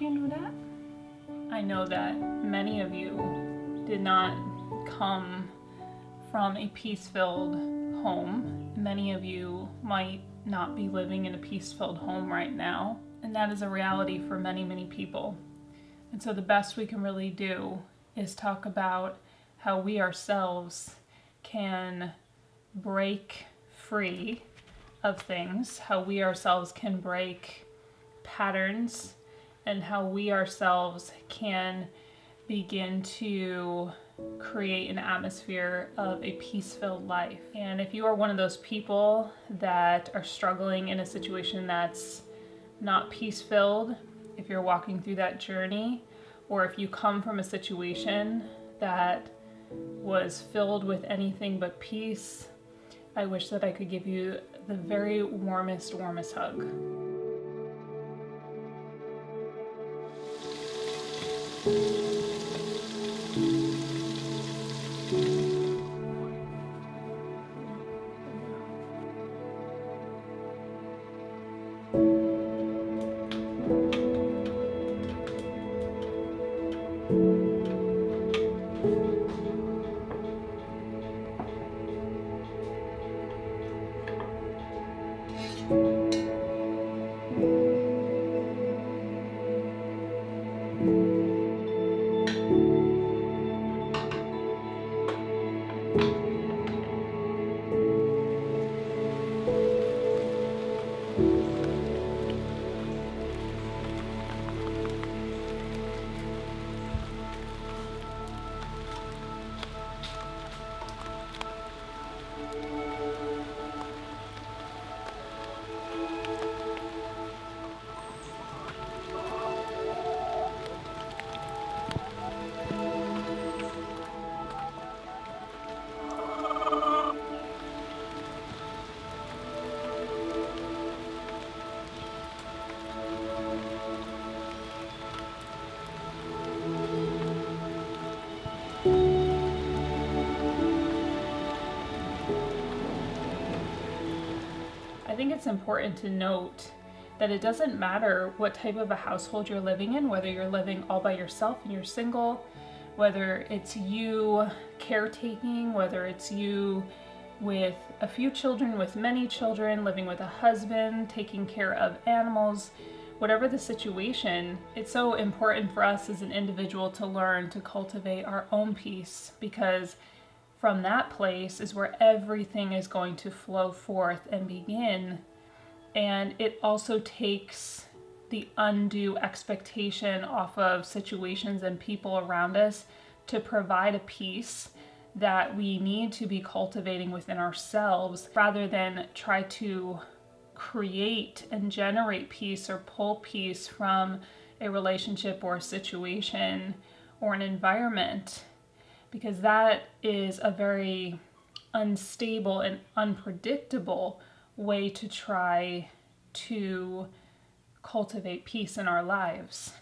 you do that? I know that many of you did not come from a peace-filled home. Many of you might not be living in a peace-filled home right now, and that is a reality for many, many people. And so the best we can really do is talk about how we ourselves can break free of things, how we ourselves can break patterns, and how we ourselves can begin to create an atmosphere of a peace-filled life. And if you are one of those people that are struggling in a situation that's not peace-filled, if you're walking through that journey, or if you come from a situation that was filled with anything but peace, I wish that I could give you the very warmest hug. I think it's important to note that it doesn't matter what type of a household you're living in, whether you're living all by yourself and you're single, whether it's you caretaking, whether it's you with a few children, with many children, living with a husband, taking care of animals, whatever the situation, it's so important for us as an individual to learn to cultivate our own peace, because from that place is where everything is going to flow forth and begin. And it also takes the undue expectation off of situations and people around us to provide a peace that we need to be cultivating within ourselves, rather than try to create and generate peace or pull peace from a relationship or a situation or an environment. Because that is a very unstable and unpredictable way to try to cultivate peace in our lives.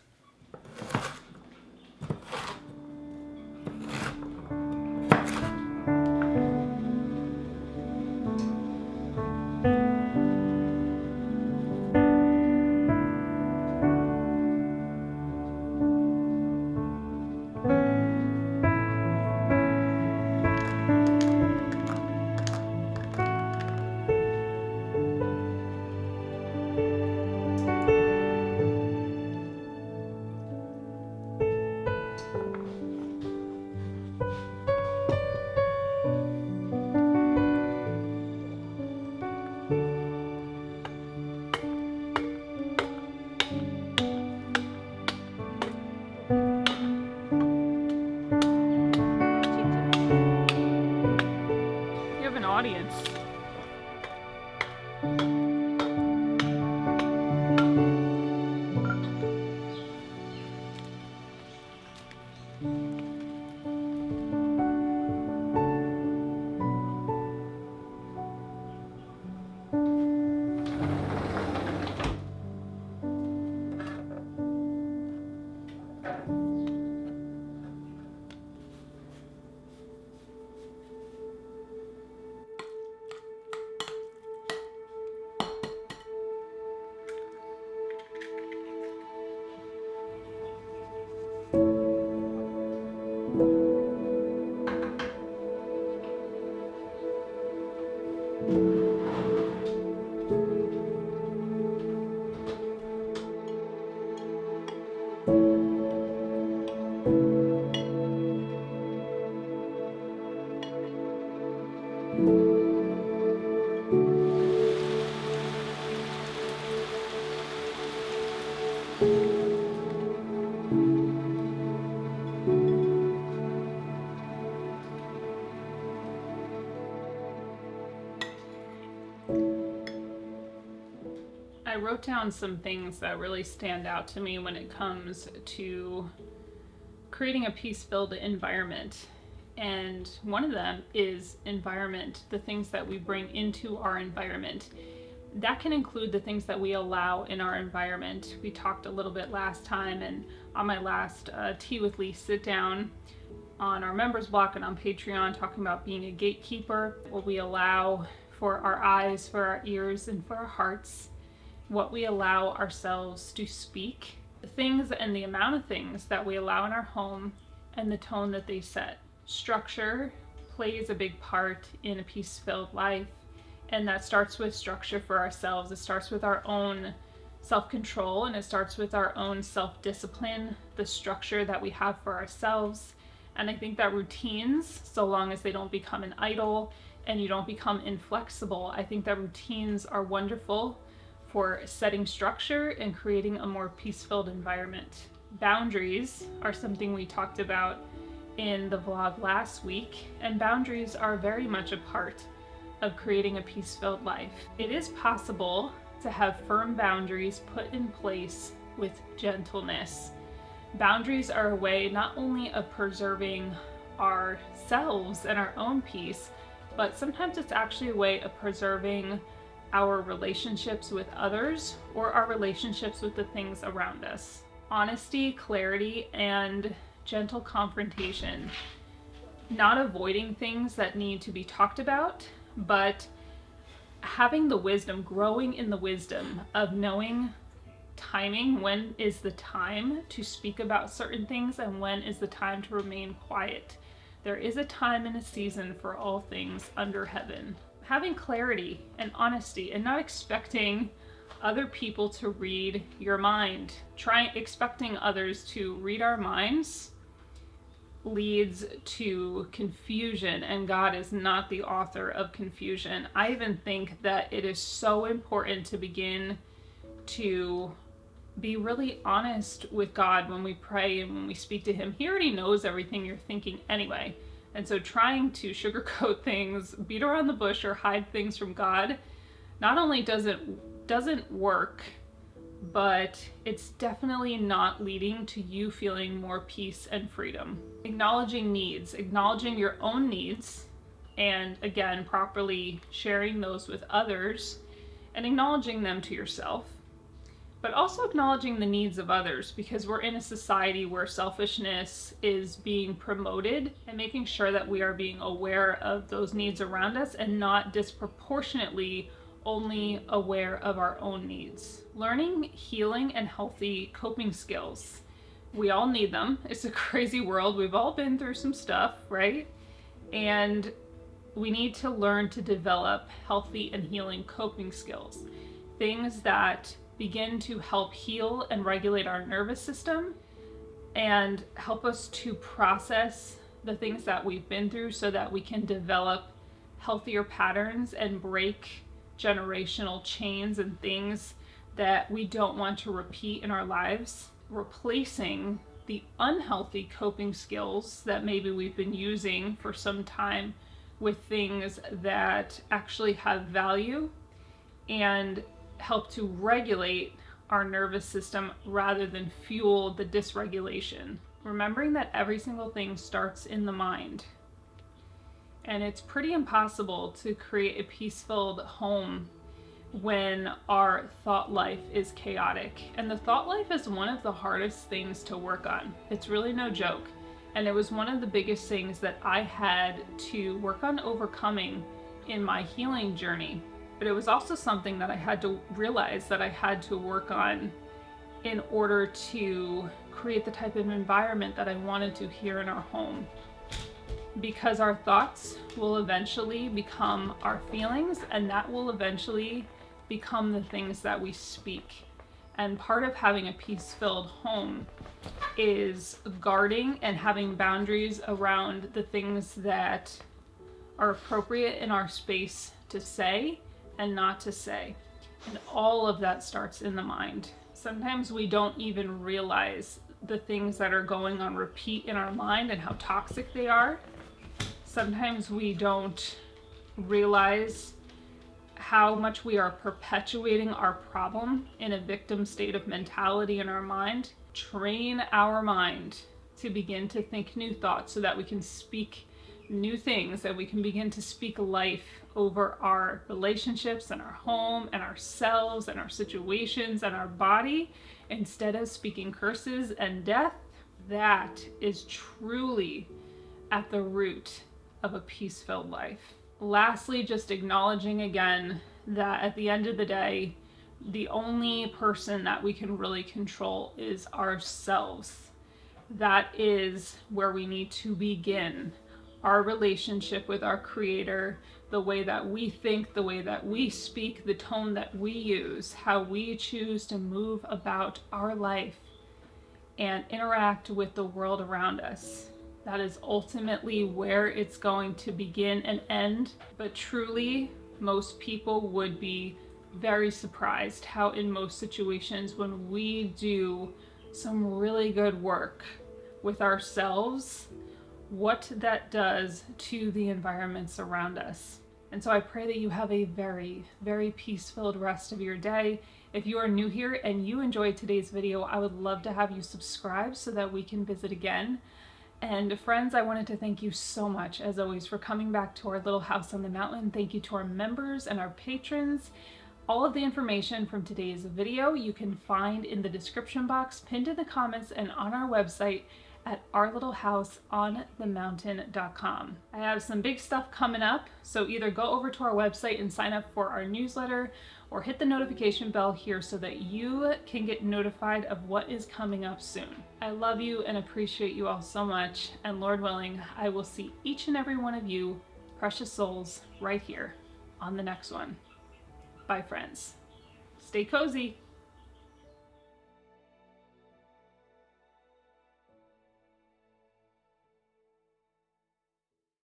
wrote down some things that really stand out to me when it comes to creating a peace-filled environment. And one of them is environment, the things that we bring into our environment. That can include the things that we allow in our environment. We talked a little bit last time, and on my last Tea with Lee sit down on our members block and on Patreon, talking about being a gatekeeper, what we allow for our eyes, for our ears, and for our hearts, what we allow ourselves to speak, the things and the amount of things that we allow in our home, and the tone that they set. Structure plays a big part in a peace-filled life, and that starts with structure for ourselves. It starts with our own self-control, and it starts with our own self-discipline, the structure that we have for ourselves. And I think that routines, so long as they don't become an idol and you don't become inflexible, I think that routines are wonderful for setting structure and creating a more peace-filled environment. Boundaries are something we talked about in the vlog last week, and boundaries are very much a part of creating a peace-filled life. It is possible to have firm boundaries put in place with gentleness. Boundaries are a way not only of preserving ourselves and our own peace, but sometimes it's actually a way of preserving our relationships with others or our relationships with the things around us. Honesty, clarity, and gentle confrontation. Not avoiding things that need to be talked about, but having the wisdom, growing in the wisdom of knowing timing, when is the time to speak about certain things and when is the time to remain quiet. There is a time and a season for all things under heaven. Having clarity and honesty and not expecting other people to read your mind. Expecting others to read our minds leads to confusion, and God is not the author of confusion. I even think that it is so important to begin to be really honest with God when we pray and when we speak to Him. He already knows everything you're thinking anyway. And so trying to sugarcoat things, beat around the bush, or hide things from God, not only doesn't work, but it's definitely not leading to you feeling more peace and freedom. Acknowledging needs, acknowledging your own needs, and again, properly sharing those with others and acknowledging them to yourself, but also acknowledging the needs of others, because we're in a society where selfishness is being promoted, and making sure that we are being aware of those needs around us and not disproportionately only aware of our own needs. Learning healing and healthy coping skills. We all need them. It's a crazy world. We've all been through some stuff, right? And we need to learn to develop healthy and healing coping skills. Things that begin to help heal and regulate our nervous system and help us to process the things that we've been through so that we can develop healthier patterns and break generational chains and things that we don't want to repeat in our lives. Replacing the unhealthy coping skills that maybe we've been using for some time with things that actually have value and help to regulate our nervous system rather than fuel the dysregulation. Remembering that every single thing starts in the mind. And it's pretty impossible to create a peace-filled home when our thought life is chaotic. And the thought life is one of the hardest things to work on. It's really no joke. And it was one of the biggest things that I had to work on overcoming in my healing journey. But it was also something that I had to realize that I had to work on in order to create the type of environment that I wanted to here in our home. Because our thoughts will eventually become our feelings, and that will eventually become the things that we speak. And part of having a peace-filled home is guarding and having boundaries around the things that are appropriate in our space to say and not to say. And all of that starts in the mind. Sometimes we don't even realize the things that are going on repeat in our mind and how toxic they are. Sometimes we don't realize how much we are perpetuating our problem in a victim state of mentality in our mind. Train our mind to begin to think new thoughts so that we can speak new things, that we can begin to speak life over our relationships and our home and ourselves and our situations and our body, instead of speaking curses and death. That is truly at the root of a peace-filled life. Lastly, just acknowledging again that at the end of the day, the only person that we can really control is ourselves. That is where we need to begin our relationship with our Creator, the way that we think, the way that we speak, the tone that we use, how we choose to move about our life and interact with the world around us. That is ultimately where it's going to begin and end. But truly, most people would be very surprised how in most situations when we do some really good work with ourselves, what that does to the environments around us. And so I pray that you have a very, very peace-filled rest of your day. If you are new here and you enjoyed today's video, I would love to have you subscribe so that we can visit again. And friends, I wanted to thank you so much, as always, for coming back to our little house on the mountain. Thank you to our members and our patrons. All of the information from today's video you can find in the description box, pinned in the comments, and on our website at ourlittlehouseonthemountain.com. I have some big stuff coming up, so either go over to our website and sign up for our newsletter, or hit the notification bell here so that you can get notified of what is coming up soon. I love you and appreciate you all so much, and Lord willing, I will see each and every one of you, precious souls, right here on the next one. Bye, friends. Stay cozy.